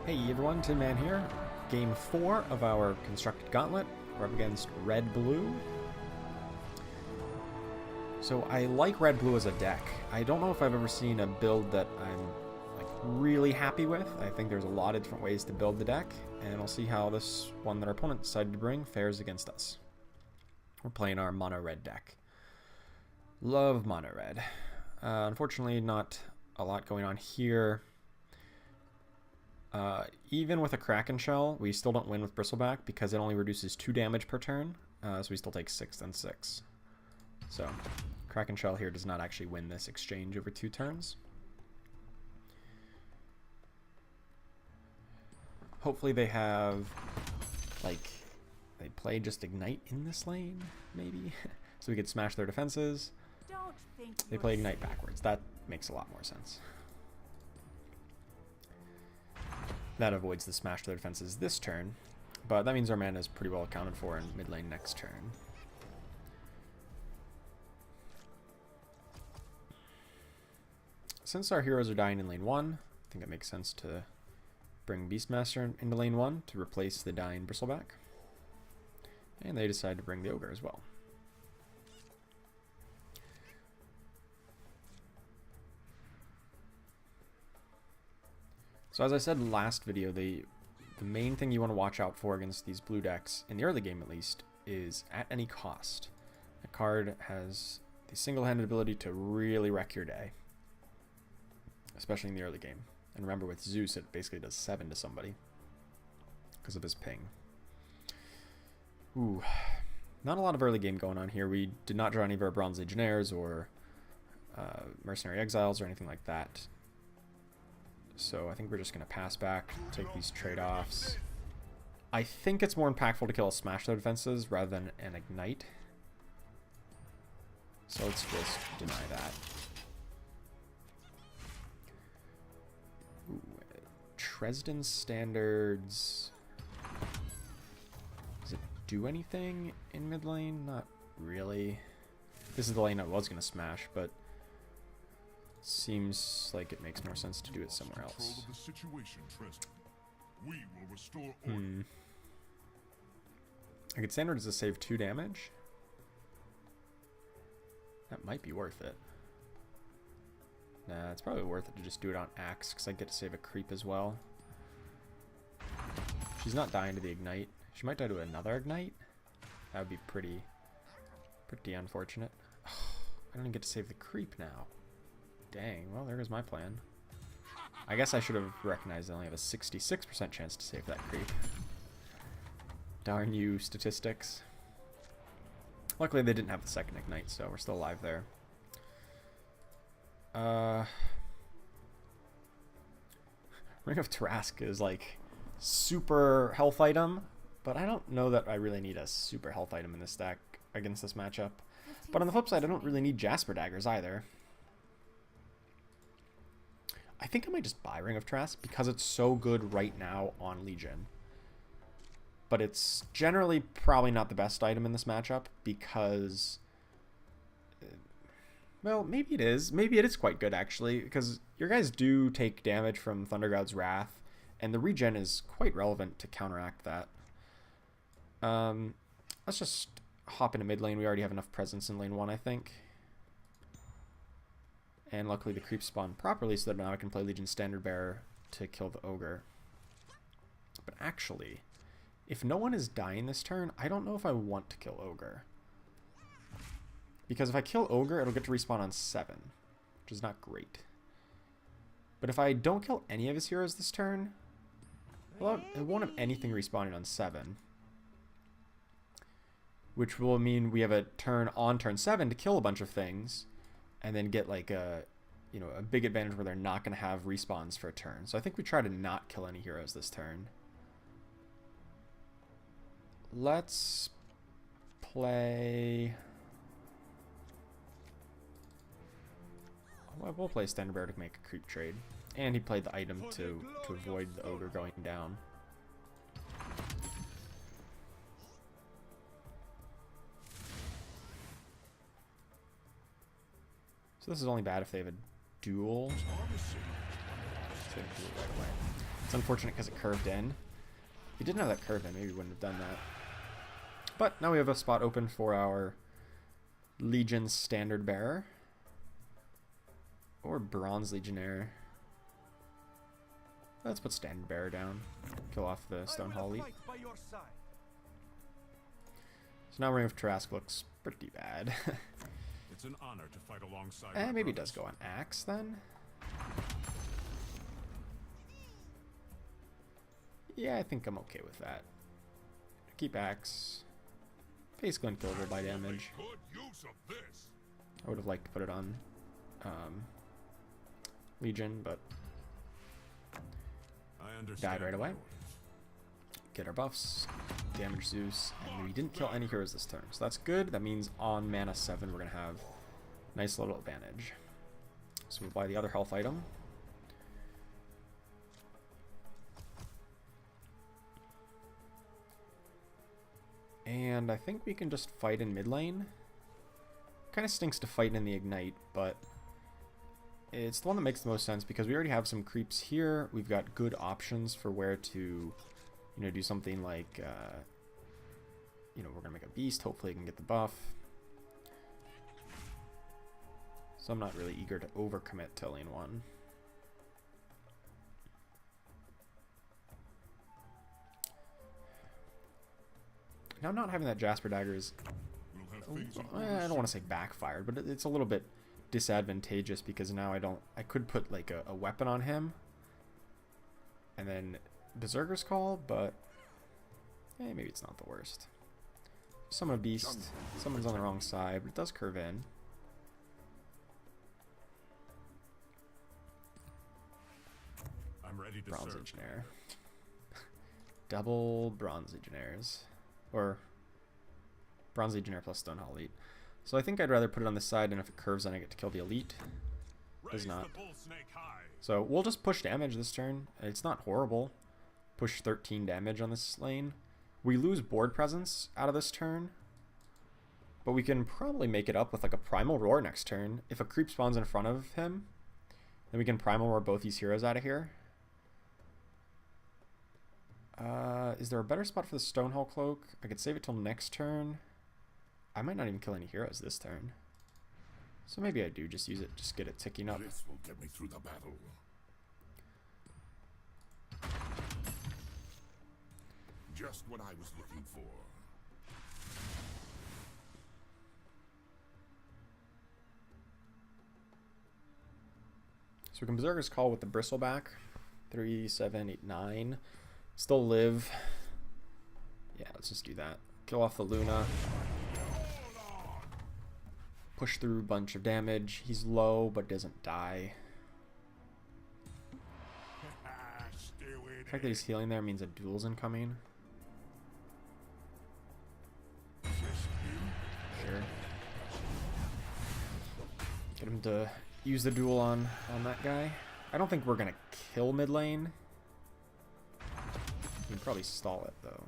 Hey everyone, Tin Man here. Game 4 of our Constructed Gauntlet. We're up against Red-Blue. So I like Red-Blue as a deck. I don't know if I've ever seen a build that I'm really happy with. I think there's a lot of different ways to build the deck, and we'll see how this one that our opponent decided to bring fares against us. We're playing our Mono Red deck. Love Mono Red. Unfortunately, not a lot going on here. Even with a Kraken Shell, we still don't win with Bristleback because it only reduces 2 damage per turn, so we still take 6 and 6. So, Kraken Shell here does not actually win this exchange over 2 turns. Hopefully they have, they play just Ignite in this lane, maybe? So we could smash their defenses. They play Ignite backwards. That makes a lot more sense. That avoids the smash to their defenses this turn, but that means our mana is pretty well accounted for in mid lane next turn. Since our heroes are dying in lane 1, I think it makes sense to bring Beastmaster into lane 1 to replace the dying Bristleback. And they decide to bring the Ogre as well. So as I said last video, the main thing you want to watch out for against these blue decks, in the early game at least, is At Any Cost. A card has the single-handed ability to really wreck your day, especially in the early game. And remember, with Zeus, it basically does 7 to somebody because of his ping. Ooh, not a lot of early game going on here. We did not draw any of our Bronze Legionnaires or Mercenary Exiles or anything like that. So I think we're just going to pass back, take these trade-offs. I think it's more impactful to kill a Smash their defenses rather than an Ignite. So let's just deny that. Ooh, Tresden Standards. Does it do anything in mid lane? Not really. This is the lane I was going to smash, but seems like it makes more sense to do it somewhere else. I could standard as a save 2 damage. That might be worth it. Nah, it's probably worth it to just do it on Axe because I get to save a creep as well. She's not dying to the Ignite. She might die to another Ignite. That would be pretty unfortunate. I don't even get to save the creep now. Dang, well, there goes my plan. I guess I should have recognized I only have a 66% chance to save that creep. Darn you, statistics. Luckily, they didn't have the second Ignite, so we're still alive there. Ring of Tarrasque is like super health item, but I don't know that I really need a super health item in this deck against this matchup. But on the flip side, I don't really need Jasper Daggers either. I think I might just buy Ring of Tarrasque because it's so good right now on Legion. But it's generally probably not the best item in this matchup because, well, maybe it is. Maybe it is quite good, actually, because your guys do take damage from Thundergod's Wrath, and the regen is quite relevant to counteract that. Let's just hop into mid lane. We already have enough presence in lane 1, I think. And luckily the creeps spawn properly so that now I can play Legion Standard Bearer to kill the Ogre. But actually, if no one is dying this turn, I don't know if I want to kill Ogre. Because if I kill Ogre, it'll get to respawn on 7, which is not great. But if I don't kill any of his heroes this turn, well, it won't have anything respawning on 7. Which will mean we have a turn on turn 7 to kill a bunch of things, and then get like a big advantage where they're not going to have respawns for a turn. So I think we try to not kill any heroes this turn. Let's play... We'll play Standard Bearer to make a creep trade. And he played the item to avoid the Ogre going down. So this is only bad if they have a duel. So do it right away. It's unfortunate because it curved in. If he didn't have that curved in, maybe we wouldn't have done that. But now we have a spot open for our Legion Standard Bearer. Or Bronze Legionnaire. Let's put Standard Bearer down. Kill off the Stonehall Elite. So now Ring of Trask looks pretty bad. It's an honor to fight alongside. Maybe it does go on Axe then. Yeah, I think I'm okay with that. Keep Axe. Basically unkillable by damage. I would have liked to put it on Legion, but died right away. Get our buffs, damage Zeus, and we didn't kill any heroes this turn. So that's good. That means on mana 7 we're going to have a nice little advantage. So we'll buy the other health item. And I think we can just fight in mid lane. Kind of stinks to fight in the Ignite, but it's the one that makes the most sense because we already have some creeps here. We've got good options for where to, do something like, we're going to make a beast. Hopefully I can get the buff. So I'm not really eager to overcommit to lane 1. Now not having that Jasper Dagger is, I don't want to say backfired, but it's a little bit disadvantageous because now I could put like a weapon on him and then Berserker's Call, but maybe it's not the worst. Summon a beast. Someone's on the wrong side, but it does curve in. I'm ready to Bronze serve. Legionnaire. Double Bronze Legionnaires. Or Bronze Legionnaire plus Stonehall Elite. So I think I'd rather put it on this side, and if it curves then I get to kill the Elite. Does not. So we'll just push damage this turn. It's not horrible. Push 13 damage on this lane. We lose board presence out of this turn, but we can probably make it up with like a Primal Roar next turn. If a creep spawns in front of him, then we can Primal Roar both these heroes out of here. Is there a better spot for the Stonehall Cloak? I could save it till next turn. I might not even kill any heroes this turn. So maybe I do just use it, just get it ticking up. This will get me through the battle. Just what I was looking for. So we can Berserker's Call with the Bristleback. 3, 7, 8, 9. Still live. Yeah, let's just do that. Kill off the Luna. Push through a bunch of damage. He's low, but doesn't die. The fact that he's healing there means a duel's incoming. Sure. Get him to use the duel on that guy. I don't think we're gonna kill mid lane. We can probably stall it though.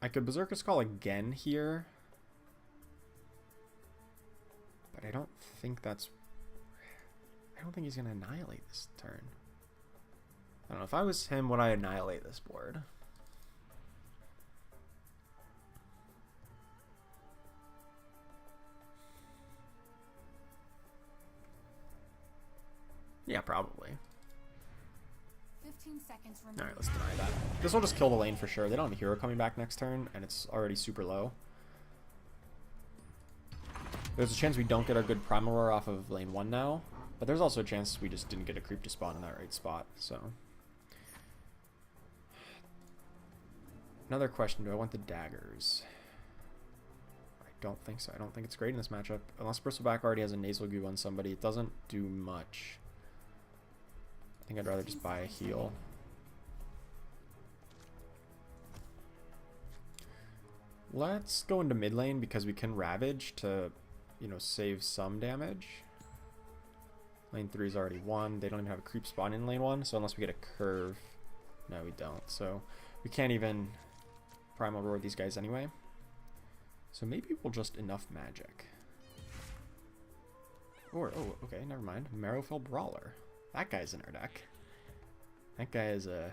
I could Berserker's Call again here, but I don't think he's gonna annihilate this turn. I don't know, if I was him, would I annihilate this board? Yeah, probably. 15 seconds remaining. Alright, let's deny that. This will just kill the lane for sure. They don't have a hero coming back next turn, and it's already super low. There's a chance we don't get our good Primal Roar off of lane 1 now, but there's also a chance we just didn't get a creep to spawn in that right spot, so. Another question, do I want the daggers? I don't think so. I don't think it's great in this matchup. Unless Bristleback already has a Nasal Goo on somebody, it doesn't do much. I think I'd rather just buy a heal. Let's go into mid lane because we can Ravage to, save some damage. Lane 3 is already won. They don't even have a creep spawn in lane 1, so unless we get a curve, no, we don't. So we can't even Primal Roar these guys anyway. So maybe we'll just enough magic. Or, oh, okay, never mind. Marrowfell Brawler. That guy's in our deck. That guy is a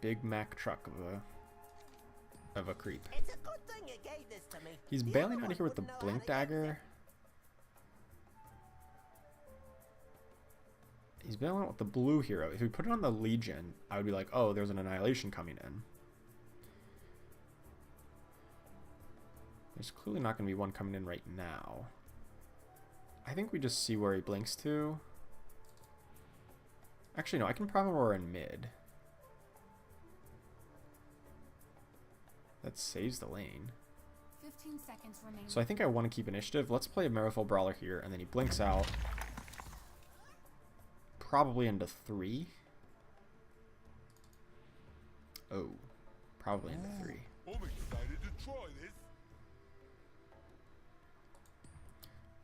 Big Mac truck of a creep. It's a good thing you gave this to me. He's The bailing other out of here with the ones wouldn't know Blink how to use Dagger. it. He's bailing out with the blue hero. If we put it on the Legion, I would be like, oh, there's an Annihilation coming in. There's clearly not going to be one coming in right now. I think we just see where he blinks to. Actually, no, I can Primal Roar in mid. That saves the lane. 15 seconds remaining. So I think I want to keep initiative. Let's play a Merfolk Brawler here, and then he blinks out. Probably into 3. Oh, probably into 3. I'm excited to try this.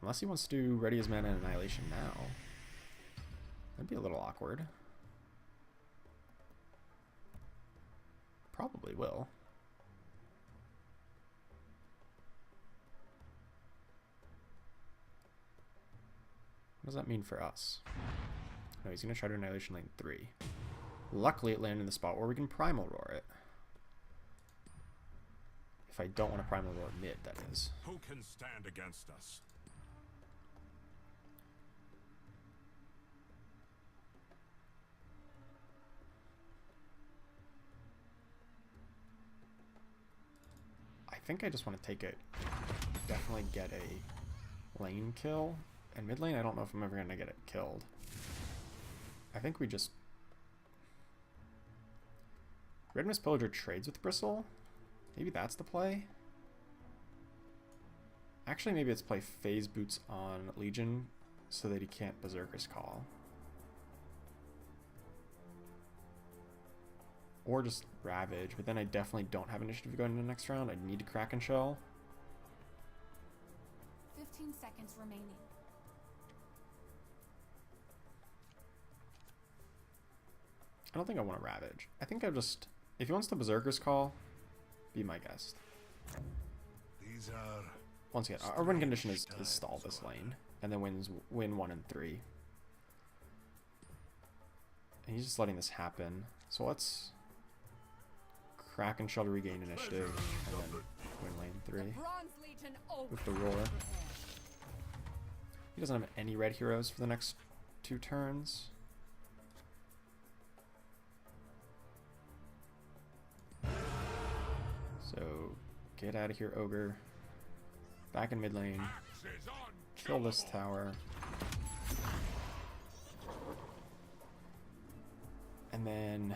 Unless he wants to do Ready as Mana and Annihilation now. That'd be a little awkward. Probably will. What does that mean for us? No, he's going to try to Annihilation lane 3. Luckily, it landed in the spot where we can Primal Roar it. If I don't want to Primal Roar mid, that is. Who can stand against us? I think I just want to take it. Definitely get a lane kill. And mid lane, I don't know if I'm ever going to get it killed. I think we just... Red Mist Pillager trades with Bristle. Maybe that's the play. Actually, maybe it's play Phase Boots on Legion so that he can't Berserker's Call. Or just Ravage, but then I definitely don't have initiative going into the next round. I need to Kraken Shell. 15 seconds remaining. I don't think I want to Ravage. I think I just... If he wants to Berserker's Call, be my guest. These are Once again, our win condition is stall this lane, and then win 1 and 3. And he's just letting this happen. So let's Kraken Shell to regain initiative, and then win lane 3 Bronze Legion over. with the Roar. He doesn't have any red heroes for the next 2 turns. So, get out of here, Ogre. Back in mid lane. Kill this tower. And then,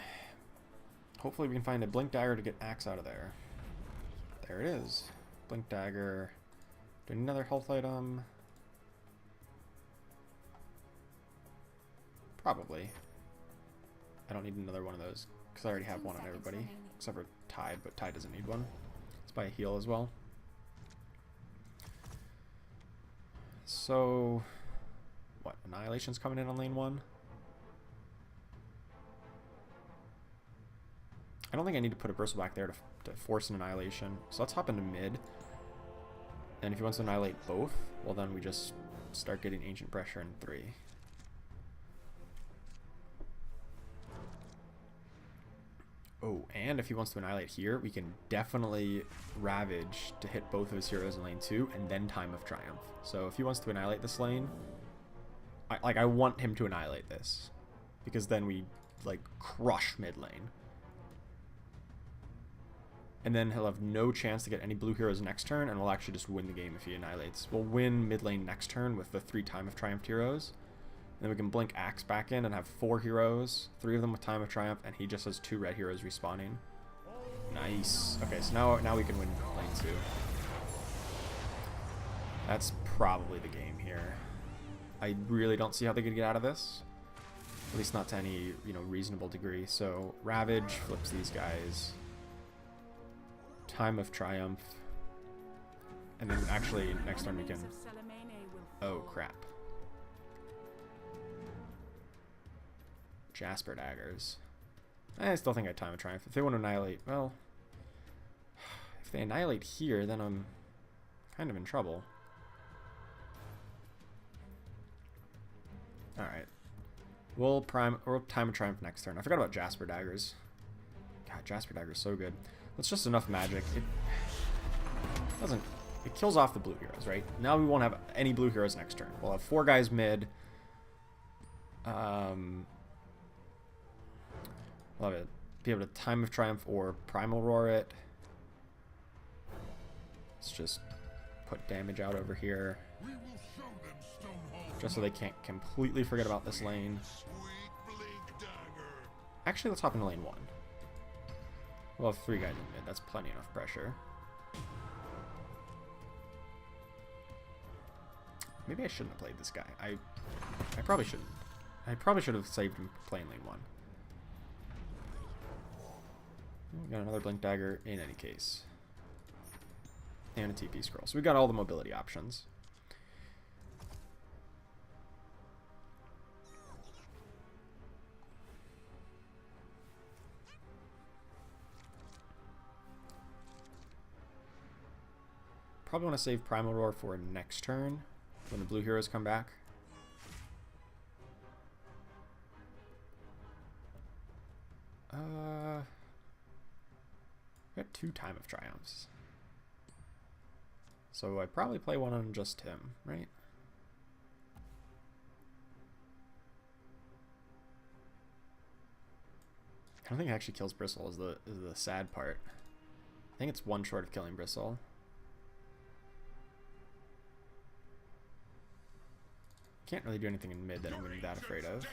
hopefully we can find a Blink Dagger to get Axe out of there. There it is. Blink Dagger. Do another health item. Probably. I don't need another one of those, because I already have one on everybody. Except for Tide, but Tide doesn't need one. Let's buy a heal as well. So, what? Annihilation's coming in on lane 1? I don't think I need to put a Bristle back there to force an Annihilation. So let's hop into mid. And if he wants to annihilate both, well then we just start getting Ancient Pressure in 3. Oh, and if he wants to annihilate here, we can definitely Ravage to hit both of his heroes in lane 2, and then Time of Triumph. So if he wants to annihilate this lane, I want him to annihilate this, because then we like crush mid lane. And then he'll have no chance to get any blue heroes next turn, and we'll actually just win the game if he annihilates. We'll win mid lane next turn with the 3 Time of Triumph heroes. Then we can blink Axe back in and have 4 heroes, 3 of them with Time of Triumph, and he just has 2 red heroes respawning. Nice. Okay, so now we can win lane 2. That's probably the game here. I really don't see how they could get out of this. At least not to any, reasonable degree. So Ravage flips these guys. Time of Triumph. And then actually next turn we can... Oh crap. Jasper Daggers. I still think I Time of Triumph. If they want to annihilate, well... If they annihilate here, then I'm kind of in trouble. Alright. We'll Time of Triumph next turn. I forgot about Jasper Daggers. God, Jasper Dagger's so good. That's just enough magic. It doesn't... It kills off the blue heroes, right? Now we won't have any blue heroes next turn. We'll have 4 guys mid. We'll have it, be able to Time of Triumph or Primal Roar it. Let's just put damage out over here. We will show them Stonehold. Just so they can't completely forget about this lane. Sweet blink dagger. Actually, let's hop into lane 1. We'll have 3 guys in mid. That's plenty enough pressure. Maybe I shouldn't have played this guy. I probably shouldn't. I probably should have saved him playing lane 1. We got another Blink Dagger in any case. And a TP scroll. So we got all the mobility options. Probably want to save Primal Roar for next turn when the blue heroes come back. We got 2 Time of Triumphs. So I probably play one on just him, right? I don't think it actually kills Bristle is the sad part. I think it's 1 short of killing Bristle. Can't really do anything in mid that I'm going to be that afraid of.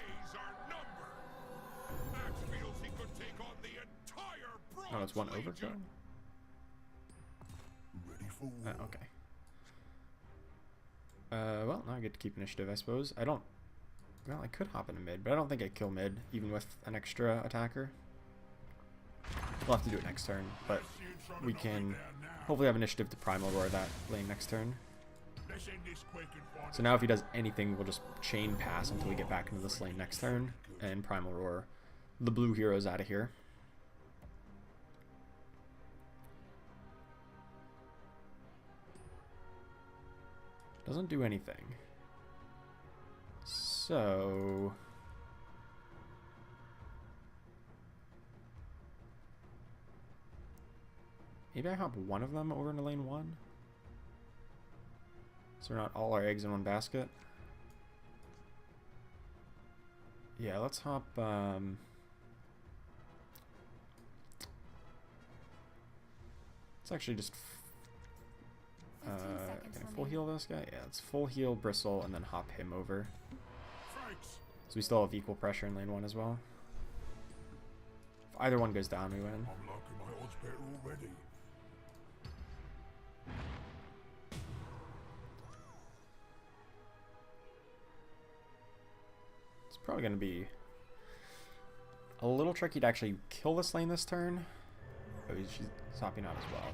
Oh, it's 1 overkill? Ready for war. Okay. Well, now I get to keep initiative, I suppose. I don't... Well, I could hop into mid, but I don't think I kill mid, even with an extra attacker. We'll have to do it next turn, but we can hopefully have initiative to Primal Roar that lane next turn. So now if he does anything, we'll just chain pass until we get back into this lane next turn, and Primal Roar the blue heroes out of here. Doesn't do anything. So... maybe I hop one of them over into lane 1? So we're not all our eggs in one basket. Yeah, let's hop... let's actually just... can I full heal this guy? Yeah, let's full heal Bristle and then hop him over. So we still have equal pressure in lane 1 as well. If either one goes down, we win. I'm liking my odds better already. It's probably going to be a little tricky to actually kill this lane this turn. Oh, she's hopping out as well.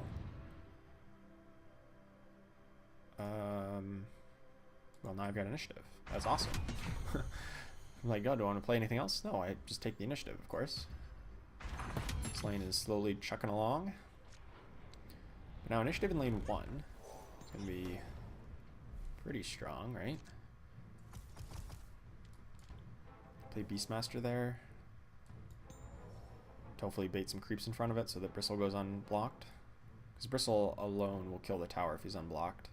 Well, now I've got initiative. That's awesome. I'm like, God, do I want to play anything else? No, I just take the initiative, of course. This lane is slowly chucking along. But now initiative in lane 1 is going to be pretty strong, right? Play Beastmaster there. To hopefully bait some creeps in front of it so that Bristle goes unblocked. Because Bristle alone will kill the tower if he's unblocked.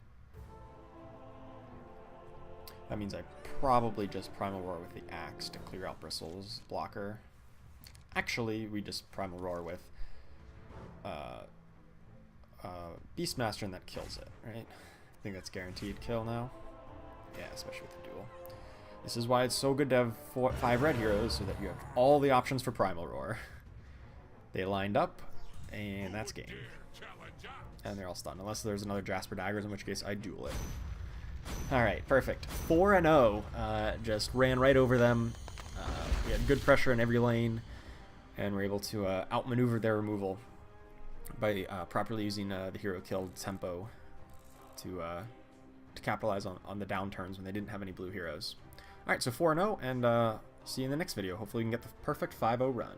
That means I probably just Primal Roar with the axe to clear out Bristle's blocker. Actually, we just Primal Roar with Beastmaster and that kills it, right? I think that's guaranteed kill now. Yeah, especially with the duel. This is why it's so good to have 5 red heroes, so that you have all the options for Primal Roar. They lined up, and that's game. And they're all stunned, unless there's another Jasper Daggers, in which case I duel it. Alright, perfect. 4-0. Just ran right over them. We had good pressure in every lane, and we're able to outmaneuver their removal by properly using the hero kill tempo to capitalize on the downturns when they didn't have any blue heroes. Alright, so 4-0, and see you in the next video. Hopefully we can get the perfect 5-0 run.